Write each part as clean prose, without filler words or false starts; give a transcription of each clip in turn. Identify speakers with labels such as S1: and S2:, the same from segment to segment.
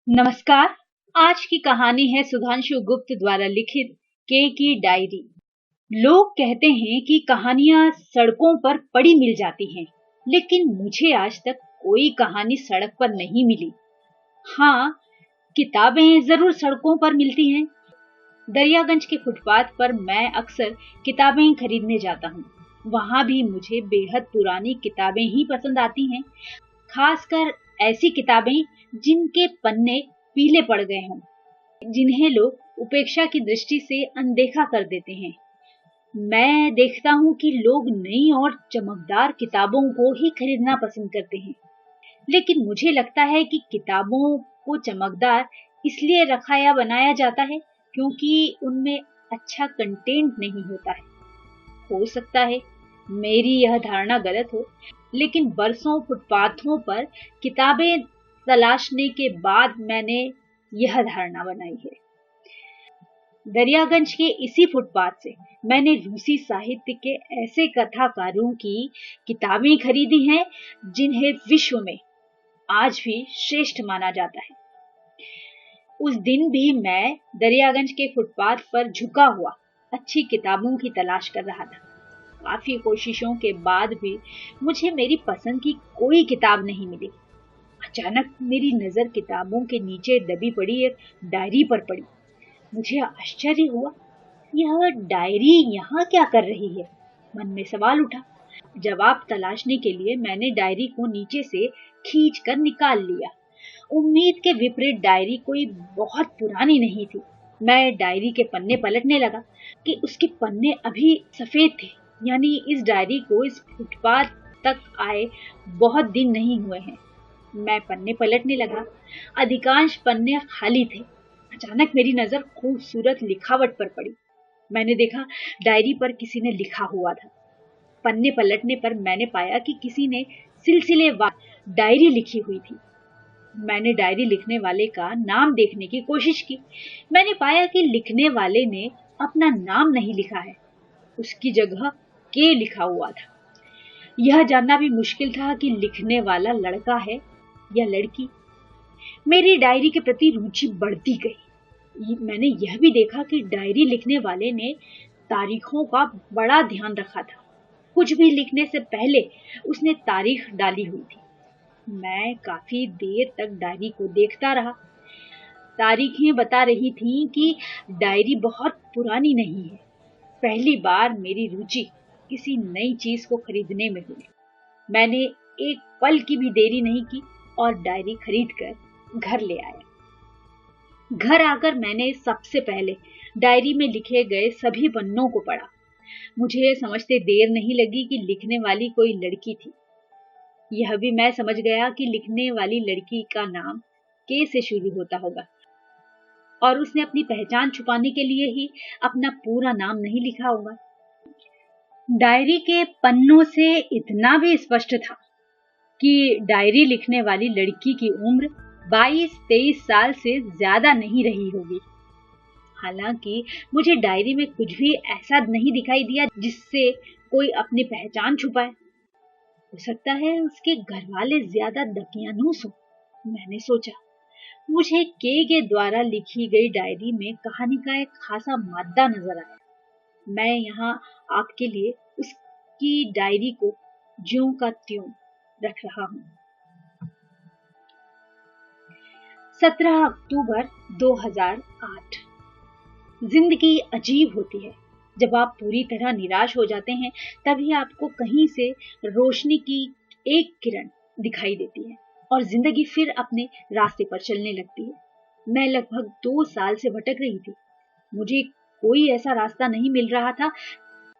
S1: नमस्कार। आज की कहानी है सुधांशु गुप्त द्वारा लिखित के की डायरी। लोग कहते हैं कि कहानियां सड़कों पर पड़ी मिल जाती हैं, लेकिन मुझे आज तक कोई कहानी सड़क पर नहीं मिली। हाँ, किताबें जरूर सड़कों पर मिलती हैं। दरियागंज के फुटपाथ पर मैं अक्सर किताबें खरीदने जाता हूँ। वहां भी मुझे बेहद पुरानी किताबें ही पसंद आती हैं, खासकर ऐसी किताबें जिनके पन्ने पीले पड़ गए हों, जिन्हें लोग उपेक्षा की दृष्टि से अनदेखा कर देते हैं। मैं देखता हूँ कि लोग नई और चमकदार किताबों को ही खरीदना पसंद करते हैं, लेकिन मुझे लगता है कि किताबों को चमकदार इसलिए रखा या बनाया जाता है क्योंकि उनमें अच्छा कंटेंट नहीं होता है। हो सकता है मेरी यह धारणा गलत हो, लेकिन बरसों फुटपाथों पर किताबें तलाशने के बाद मैंने यह धारणा बनाई है। दरियागंज के इसी फुटपाथ से मैंने रूसी साहित्य के ऐसे कथाकारों की किताबें खरीदी हैं जिन्हें विश्व में आज भी श्रेष्ठ माना जाता है। उस दिन भी मैं दरियागंज के फुटपाथ पर झुका हुआ अच्छी किताबों की तलाश कर रहा था। काफी कोशिशों के बाद भी मुझे मेरी पसंद की कोई किताब नहीं मिली। अचानक मेरी नजर किताबों के नीचे दबी पड़ी एक डायरी पर पड़ी। मुझे आश्चर्य हुआ, यह डायरी यहाँ क्या कर रही है? मन में सवाल उठा। जवाब तलाशने के लिए मैंने डायरी को नीचे से खींच कर निकाल लिया। उम्मीद के विपरीत डायरी कोई बहुत पुरानी नहीं थी। मैं डायरी के पन्ने पलटने लगा कि उसके पन्ने अभी सफेद थे, यानी इस डायरी को इस फुटपाथ तक आए बहुत दिन नहीं हुए हैं। मैं पन्ने पलटने लगा। अधिकांश पन्ने खाली थे। अचानक मेरी नजर खूबसूरत लिखावट पर पड़ी। मैंने देखा डायरी पर किसी ने लिखा हुआ था। पन्ने पलटने पर मैंने पाया कि किसी ने सिलसिलेवार डायरी लिखी हुई थी। मैंने डायरी लिखने वाले का नाम देखने की कोशिश की। मैंने पाया कि लिखने वाले ने अपना नाम नहीं लिखा है, उसकी जगह के लिखा हुआ था। यह जानना भी मुश्किल था कि लिखने वाला लड़का है या लड़की। मेरी डायरी के प्रति रुचि बढ़ती गई। मैंने यह भी देखा कि डायरी लिखने वाले ने तारीखों का बड़ा ध्यान रखा था। कुछ भी लिखने से पहले उसने तारीख डाली हुई थी। मैं काफी देर तक डायरी को देखता रहा। तारीखें बता रही थीं कि डायरी बहुत पुरानी नहीं है। पहली बार मेरी रुचि किसी नई चीज को खरीदने में हुई। मैंने एक पल की भी देरी नहीं की और डायरी खरीदकर घर ले आया। घर आकर मैंने सबसे पहले डायरी में लिखे गए सभी पन्नों को पढ़ा। मुझे समझते देर नहीं लगी कि लिखने वाली कोई लड़की थी। यह भी मैं समझ गया कि लिखने वाली लड़की का नाम के से शुरू होता होगा और उसने अपनी पहचान छुपाने के लिए ही अपना पूरा नाम नहीं लिखा होगा। डायरी के पन्नों से इतना भी स्पष्ट था कि डायरी लिखने वाली लड़की की उम्र 22-23 साल से ज्यादा नहीं रही होगी। हालांकि मुझे डायरी में कुछ भी ऐसा नहीं दिखाई दिया जिससे कोई अपनी पहचान छुपाए। हो सकता है उसके घर वाले ज्यादा दकियानूस हो, मैंने सोचा। मुझे के द्वारा लिखी गई डायरी में कहानी का एक खासा मादा नजर आया। मैं यहाँ आपके लिए उसकी डायरी को ज्यों का त्यों रख रहा हूँ। 17 अक्टूबर 2008। जिंदगी अजीब होती है। जब आप पूरी तरह निराश हो जाते हैं, तभी आपको कहीं से रोशनी की एक किरण दिखाई देती है और जिंदगी फिर अपने रास्ते पर चलने लगती है। मैं लगभग 2 साल से भटक रही थी। मुझे कोई ऐसा रास्ता नहीं मिल रहा था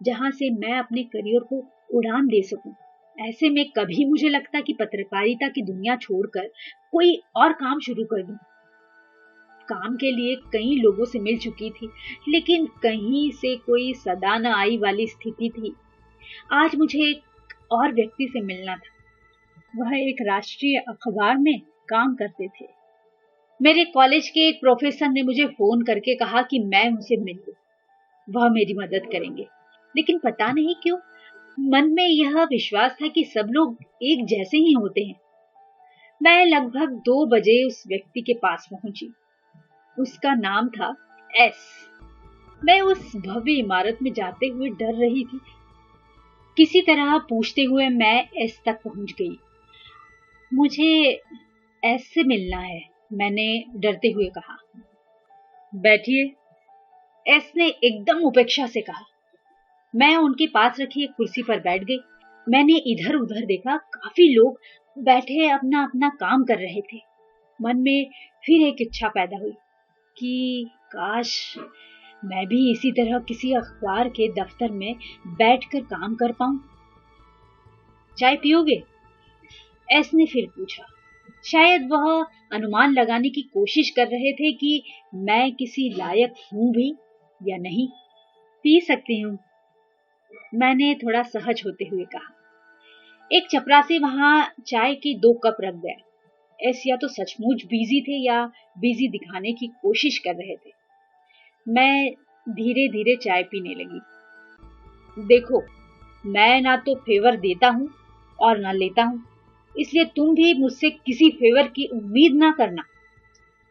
S1: जहां से मैं अपने करियर को उड़ान दे सकूं। ऐसे में कभी मुझे लगता कि पत्रकारिता की दुनिया छोड़कर कोई और काम शुरू कर दूं। काम के लिए कई लोगों से मिल चुकी थी, लेकिन कहीं से कोई सदा न आई वाली स्थिति थी। आज मुझे एक और व्यक्ति से मिलना था। वह एक राष्ट्रीय अखबार में काम करते थे। मेरे कॉलेज के एक प्रोफेसर ने मुझे फोन करके कहा कि मैं उनसे मिल लूं। वह मेरी मदद करेंगे, लेकिन पता नहीं क्यों मन में यह विश्वास था कि सब लोग एक जैसे ही होते हैं। मैं लगभग 2 बजे उस व्यक्ति के पास पहुंची। उसका नाम था एस। मैं उस भव्य इमारत में जाते हुए डर रही थी। किसी तरह पूछते हुए मैं एस तक पहुंच गई। मुझे एस से मिलना है, मैंने डरते हुए कहा। बैठिए, एस ने एकदम उपेक्षा से कहा। मैं उनके पास रखी एक कुर्सी पर बैठ गई। मैंने इधर उधर देखा, काफी लोग बैठे अपना अपना काम कर रहे थे। मन में फिर एक इच्छा पैदा हुई कि काश मैं भी इसी तरह किसी अखबार के दफ्तर में बैठकर काम कर पाऊं। चाय पियोगे? एस ने फिर पूछा। शायद वह अनुमान लगाने की कोशिश कर रहे थे कि मैं किसी लायक हूं भी या नहीं। पी सकती हूँ, मैंने थोड़ा सहज होते हुए कहा। एक चपरासी वहां चाय की 2 कप रख गया। एस या तो सचमुच बिजी थे या बिजी दिखाने की कोशिश कर रहे थे। मैं धीरे धीरे चाय पीने लगी। देखो, मैं ना तो फेवर देता हूं और ना लेता हूं, इसलिए तुम भी मुझसे किसी फेवर की उम्मीद ना करना।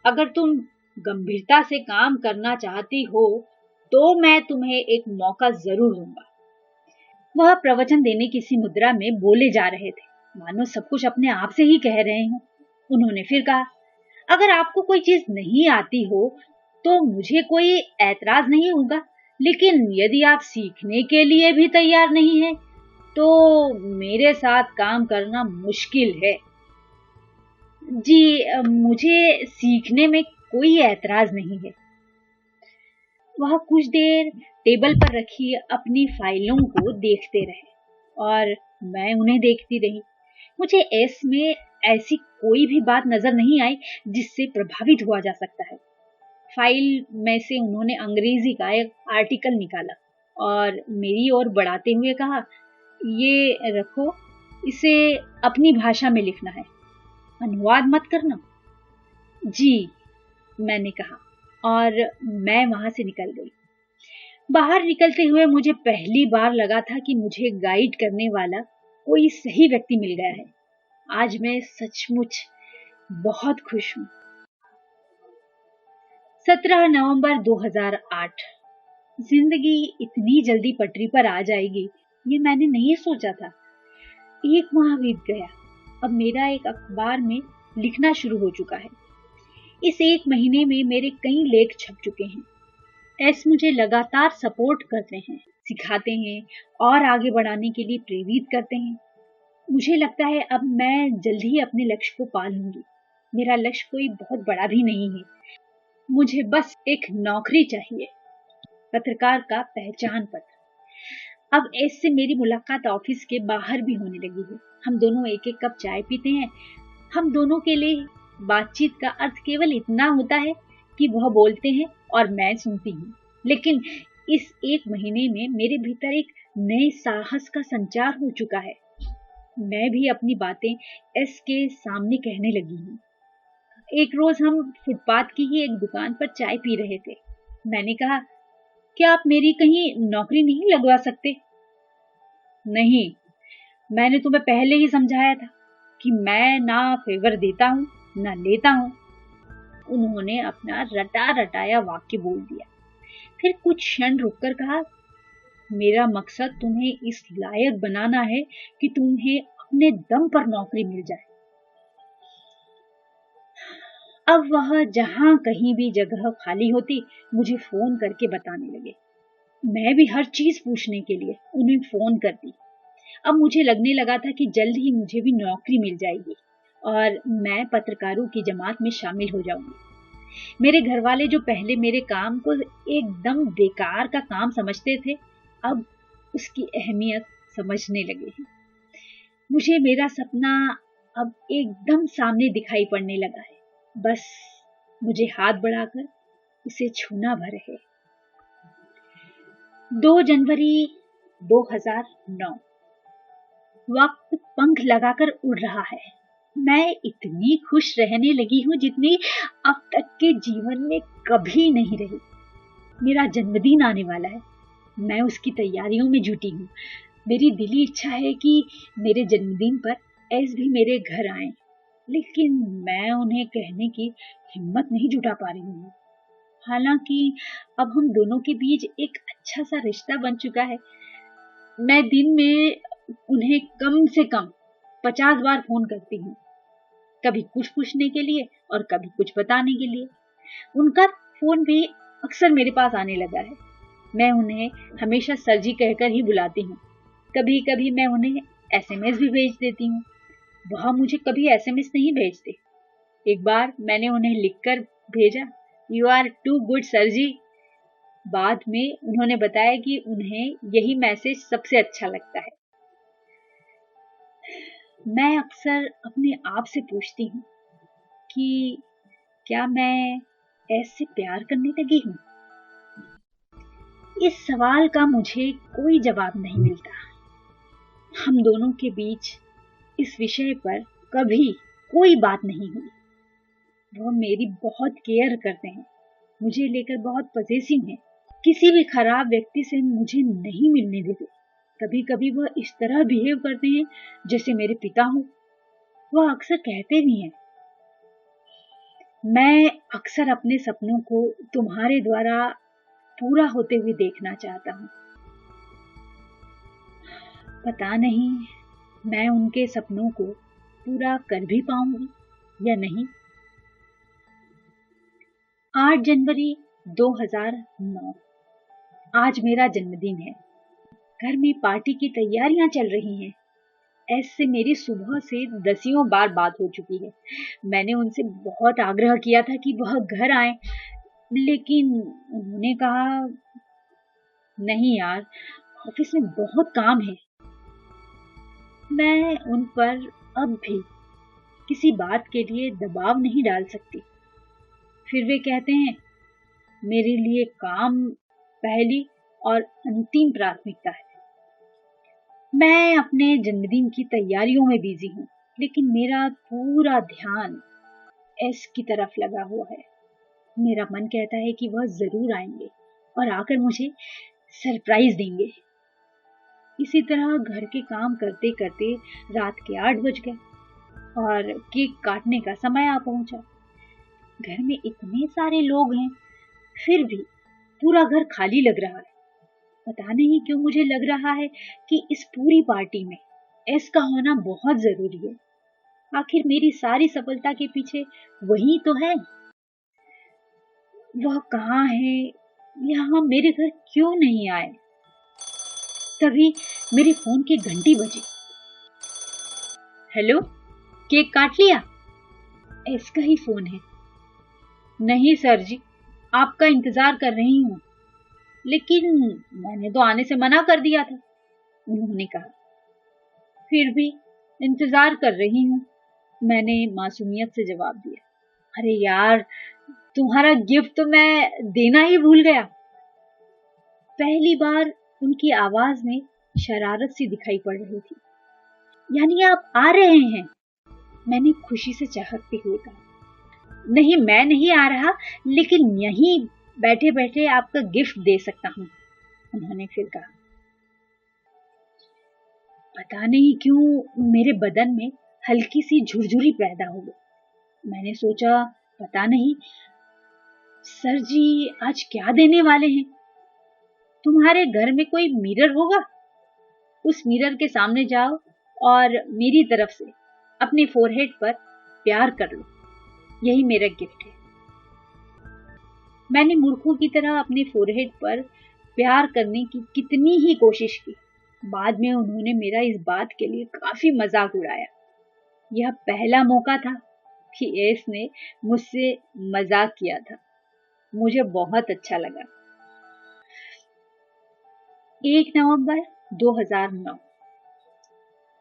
S1: अगर तुम गंभीरता से काम करना चाहती हो तो मैं तुम्हें एक मौका जरूर दूंगा। वह प्रवचन देने की सी मुद्रा में बोले जा रहे थे, मानो सब कुछ अपने आप से ही कह रहे हों। उन्होंने फिर कहा, अगर आपको कोई चीज नहीं आती हो तो मुझे कोई ऐतराज नहीं होगा, लेकिन यदि आप सीखने के लिए भी तैयार नहीं है तो मेरे साथ काम करना मुश्किल है। जी, मुझे सीखने में कोई ऐतराज नहीं है। वह कुछ देर टेबल पर रखी अपनी फाइलों को देखते रहे और मैं उन्हें देखती रही। मुझे एस में ऐसी कोई भी बात नजर नहीं आई जिससे प्रभावित हुआ जा सकता है। फाइल में से उन्होंने अंग्रेजी का एक आर्टिकल निकाला और मेरी ओर बढ़ाते हुए कहा, ये रखो, इसे अपनी भाषा में लिखना है, अनुवाद मत करना। जी, मैंने कहा और मैं वहां से निकल गई। बाहर निकलते हुए मुझे पहली बार लगा था कि मुझे गाइड करने वाला कोई सही व्यक्ति मिल गया है। आज मैं सचमुच बहुत खुश हूं। 17 नवंबर 2008। जिंदगी इतनी जल्दी पटरी पर आ जाएगी ये मैंने नहीं सोचा था। 1 माह बीत गया। अब मेरा एक अखबार में लिखना शुरू हो चुका है। इस 1 महीने में मेरे कई लेख छप चुके हैं। एस मुझे लगातार सपोर्ट करते हैं, सिखाते हैं और आगे बढ़ाने के लिए प्रेरित करते हैं। मुझे लगता है अब मैं जल्द ही अपने लक्ष्य को पा लूंगी। मेरा लक्ष्य कोई बहुत बड़ा भी नहीं है, मुझे बस एक नौकरी चाहिए, पत्रकार का पहचान पत्र। अब एस से मेरी मुलाकात ऑफिस के बाहर भी होने लगी है। हम दोनों एक एक कप चाय पीते हैं। हम दोनों के लिए बातचीत का अर्थ केवल इतना होता है कि वह बोलते हैं और मैं सुनती हूँ। लेकिन इस 1 महीने में मेरे भीतर एक नए साहस का संचार हो चुका है। मैं भी अपनी बातें एस के सामने कहने लगी हूँ। एक रोज हम फुटपाथ की ही एक दुकान पर चाय पी रहे थे। मैंने कहा, क्या आप मेरी कहीं नौकरी नहीं लगवा सकते? नहीं, मैंने तुम्हें पहले ही समझाया था कि मैं ना फेवर देता हूँ ना लेता हूँ। उन्होंने अपना रटा रटाया वाक्य बोल दिया। फिर कुछ क्षण रुककर कहा, मेरा मकसद तुम्हें इस लायक बनाना है कि तुम्हें अपने दम पर नौकरी मिल जाए। अब वह जहां कहीं भी जगह खाली होती मुझे फोन करके बताने लगे। मैं भी हर चीज पूछने के लिए उन्हें फोन करती। अब मुझे लगने लगा था कि जल्द ही मुझे भी नौकरी मिल जाएगी और मैं पत्रकारों की जमात में शामिल हो जाऊंगी। मेरे घर वाले जो पहले मेरे काम को एकदम बेकार का काम समझते थे, अब उसकी अहमियत समझने लगे हैं। मुझे मेरा सपना अब एकदम सामने दिखाई पड़ने लगा है। बस मुझे हाथ बढ़ाकर उसे छूना भर है। 2 जनवरी 2009। वक्त पंख लगाकर उड़ रहा है। मैं इतनी खुश रहने लगी हूँ जितनी अब तक के जीवन में कभी नहीं रही। मेरा जन्मदिन आने वाला है। मैं उसकी तैयारियों में जुटी हूँ। मेरी दिली इच्छा है कि मेरे जन्मदिन पर एस भी मेरे घर आए। लेकिन मैं उन्हें कहने की हिम्मत नहीं जुटा पा रही हूँ। हालांकि अब हम दोनों के बीच एक अच्छा सा रिश्ता बन चुका है। मैं दिन में उन्हें कम से कम 50 बार फोन करती हूँ, कभी कुछ पूछने के लिए और कभी कुछ बताने के लिए। उनका फोन भी अक्सर मेरे पास आने लगा है। मैं उन्हें हमेशा सर जी कहकर ही बुलाती हूँ। कभी कभी मैं उन्हें एसएमएस भी भेज देती हूँ। वह मुझे कभी एसएमएस नहीं भेजते। एक बार मैंने उन्हें लिखकर भेजा, you are too good sir ji. बाद में उन्होंने बताया कि उन्हें यही मैसेज सबसे अच्छा लगता है। मैं अक्सर अपने आप से पूछती हूँ कि क्या मैं ऐसे प्यार करने लगी हूँ? इस सवाल का मुझे कोई जवाब नहीं मिलता। हम दोनों के बीच इस विषय पर कभी कोई बात नहीं हुई। वह मेरी बहुत केयर करते हैं, मुझे लेकर बहुत पॉसेसिव हैं। किसी भी खराब व्यक्ति से मुझे नहीं मिलने देते। कभी कभी वह इस तरह बिहेव करते हैं जैसे मेरे पिता हो। वह अक्सर कहते भी हैं, मैं अक्सर अपने सपनों को तुम्हारे द्वारा पूरा होते हुए देखना चाहता हूँ। पता नहीं मैं उनके सपनों को पूरा कर भी पाऊंगी या नहीं। 8 जनवरी 2009 आज मेरा जन्मदिन है। घर में पार्टी की तैयारियां चल रही हैं। ऐसे मेरी सुबह से दसियों बार बात हो चुकी है। मैंने उनसे बहुत आग्रह किया था कि वह घर आए, लेकिन उन्होंने कहा नहीं यार, ऑफिस में बहुत काम है। मैं उन पर अब भी किसी बात के लिए दबाव नहीं डाल सकती। फिर वे कहते हैं, मेरे लिए काम पहली और अंतिम प्राथमिकता है। मैं अपने जन्मदिन की तैयारियों में बिजी हूँ, लेकिन मेरा पूरा ध्यान एस की तरफ लगा हुआ है। मेरा मन कहता है कि वह जरूर आएंगे और आकर मुझे सरप्राइज देंगे। इसी तरह घर के काम करते करते रात के 8 बज गए और केक काटने का समय आ पहुंचा। घर में इतने सारे लोग हैं, फिर भी पूरा घर खाली लग रहा है। पता नहीं क्यों मुझे लग रहा है कि इस पूरी पार्टी में एस का होना बहुत जरूरी है। आखिर मेरी सारी सफलता के पीछे वही तो है। वह कहाँ है, यहाँ मेरे घर क्यों नहीं आए? तभी मेरे फोन की घंटी बजी। हेलो, केक काट लिया? एस का ही फोन है। नहीं सर जी, आपका इंतजार कर रही हूँ, लेकिन मैंने तो आने से मना कर दिया था, उन्होंने कहा। फिर भी इंतजार कर रही हूँ, मैंने मासूमियत से जवाब दिया। अरे यार, तुम्हारा गिफ्ट तो मैं देना ही भूल गया। पहली बार उनकी आवाज में शरारत सी दिखाई पड़ रही थी। यानी आप आ रहे हैं? मैंने खुशी से चहकते हुए कहा। नहीं, मैं नहीं आ रहा, लेकिन यहीं बैठे बैठे आपका गिफ्ट दे सकता हूँ, उन्होंने फिर कहा। पता नहीं क्यों मेरे बदन में हल्की सी झुरझुरी पैदा हो गई। मैंने सोचा, पता नहीं सर जी आज क्या देने वाले हैं। तुम्हारे घर में कोई मिरर होगा? उस मिरर के सामने जाओ और मेरी तरफ से अपने फोरहेड पर प्यार कर लो, यही मेरा गिफ्ट है। मैंने मूर्खों की तरह अपने फोरहेड पर प्यार करने की कितनी ही कोशिश की। बाद में उन्होंने मेरा इस बात के लिए काफी मजाक उड़ाया। यह पहला मौका था कि एस ने मुझसे मजाक किया था। मुझे बहुत अच्छा लगा। 1 नवंबर 2009।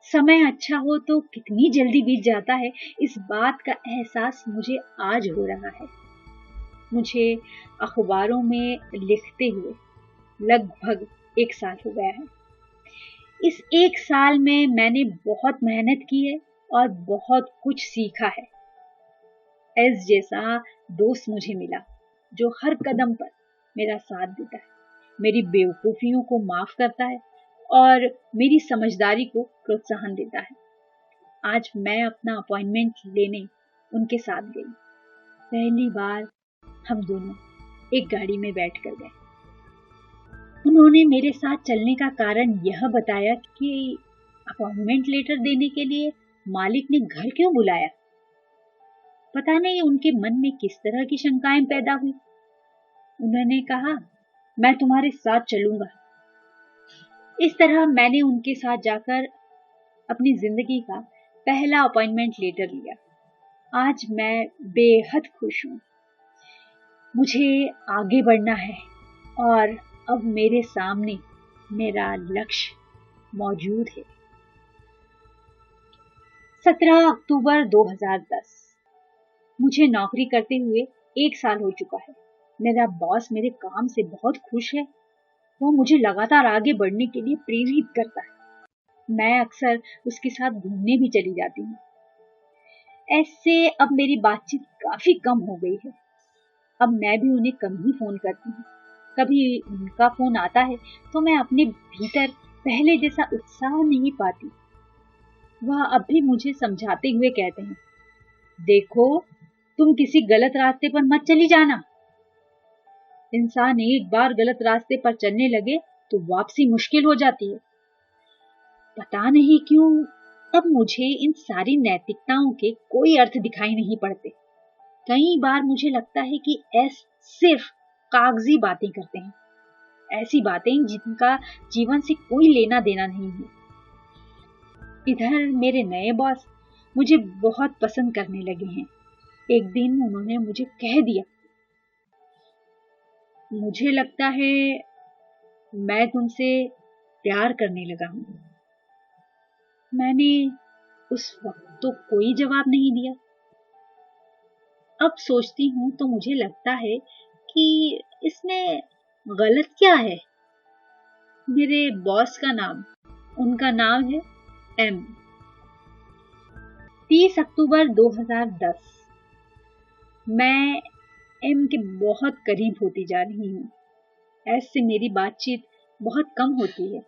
S1: समय अच्छा हो तो कितनी जल्दी बीत जाता है, इस बात का एहसास मुझे आज हो रहा है। मुझे अखबारों में लिखते हुए लगभग 1 साल हो गया है। इस 1 साल में मैंने बहुत मेहनत की है और बहुत कुछ सीखा है। एस जैसा दोस्त मुझे मिला जो हर कदम पर मेरा साथ देता है, मेरी बेवकूफियों को माफ करता है और मेरी समझदारी को प्रोत्साहन देता है। आज मैं अपना अपॉइंटमेंट लेने उनके साथ गई। पहली बार हम दोनों एक गाड़ी में बैठ कर गए। उन्होंने मेरे साथ चलने का कारण यह बताया कि अपॉइंटमेंट लेटर देने के लिए मालिक ने घर क्यों बुलाया। पता नहीं उनके मन में किस तरह की शंकाएं पैदा हुई। उन्होंने कहा, मैं तुम्हारे साथ चलूंगा। इस तरह मैंने उनके साथ जाकर अपनी जिंदगी का पहला अपॉइंटमेंट लेटर लिया। आज मैं बेहद खुश हूं। मुझे आगे बढ़ना है और अब मेरे सामने मेरा लक्ष्य मौजूद है। 17 अक्टूबर 2010। मुझे नौकरी करते हुए 1 साल हो चुका है। मेरा बॉस मेरे काम से बहुत खुश है। वो मुझे लगातार आगे बढ़ने के लिए प्रेरित करता है। मैं अक्सर उसके साथ घूमने भी चली जाती हूँ। ऐसे अब मेरी बातचीत काफी कम हो गई है। अब मैं भी उन्हें कम ही फोन करती हूँ। कभी उनका फोन आता है तो मैं अपने भीतर पहले जैसा उत्साह नहीं पाती। वह अब भी मुझे समझाते हुए कहते हैं, देखो तुम किसी गलत रास्ते पर मत चली जाना। इंसान एक बार गलत रास्ते पर चलने लगे तो वापसी मुश्किल हो जाती है। पता नहीं क्यों अब मुझे इन सारी नैतिकताओं के कोई अर्थ दिखाई नहीं पड़ते। कई बार मुझे लगता है कि सिर्फ कागजी बातें करते हैं, ऐसी बातें जिनका जीवन से कोई लेना देना नहीं है। इधर मेरे नए बॉस मुझे बहुत पसंद करने लगे हैं। एक दिन उन्होंने मुझे कह दिया, मुझे लगता है मैं तुमसे प्यार करने लगा हूं। मैंने उस वक्त तो कोई जवाब नहीं दिया। अब सोचती हूं तो मुझे लगता है कि इसमें गलत क्या है। मेरे बॉस का नाम, उनका नाम है एम। 30 अक्टूबर 2010। मैं एम के बहुत करीब होती जा रही हूँ। एस से मेरी बातचीत बहुत कम होती है।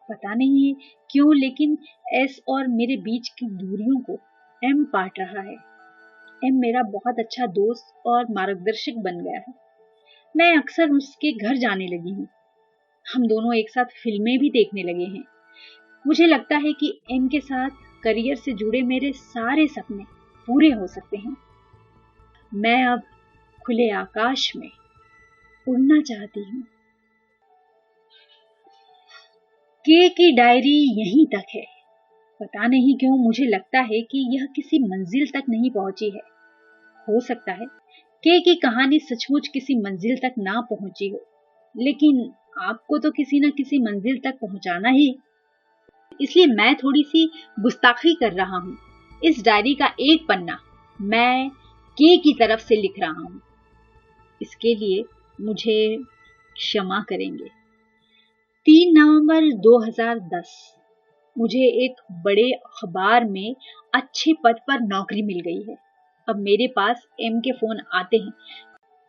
S1: पता नहीं क्यों, लेकिन एस और मेरे बीच की दूरियों को एम पाट रहा है। एम मेरा बहुत अच्छा दोस्त और मार्गदर्शक बन गया है। मैं अक्सर उसके घर जाने लगी हूँ। हम दोनों एक साथ फिल्में भी देखने लगे हैं। मुझे लगता है कि एम के साथ करियर से जुड़े मेरे सारे सपने पूरे हो सकते हैं। मैं अब खुले आकाश में उड़ना चाहती हूँ। के की डायरी यहीं तक है। पता नहीं क्यों मुझे लगता है कि यह किसी मंजिल तक नहीं पहुंची है। हो सकता है के की कहानी सचमुच किसी मंजिल तक ना पहुंची हो, लेकिन आपको तो किसी न किसी मंजिल तक पहुंचाना ही। इसलिए मैं थोड़ी सी गुस्ताखी कर रहा हूँ। इस डायरी का एक पन्ना मैं के की तरफ से लिख रहा हूँ। इसके लिए मुझे क्षमा करेंगे। 3 नवंबर 2010। मुझे एक बड़े अखबार में अच्छे पद पर नौकरी मिल गई है। अब मेरे पास एम के फोन आते हैं,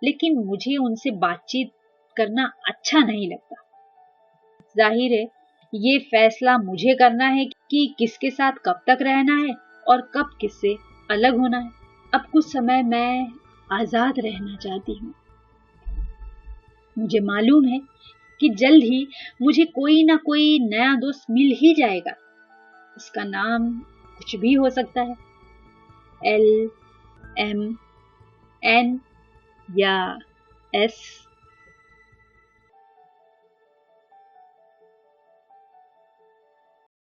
S1: लेकिन मुझे उनसे बातचीत करना अच्छा नहीं लगता। जाहिर है ये फैसला मुझे करना है कि किसके साथ कब तक रहना है और कब किससे अलग होना है। अब कुछ समय मैं आजाद रहना चाहती हूँ। मुझे मालूम है कि जल्द ही मुझे कोई ना कोई नया दोस्त मिल ही जाएगा। उसका नाम कुछ भी हो सकता है, एल, एम, एन या एस।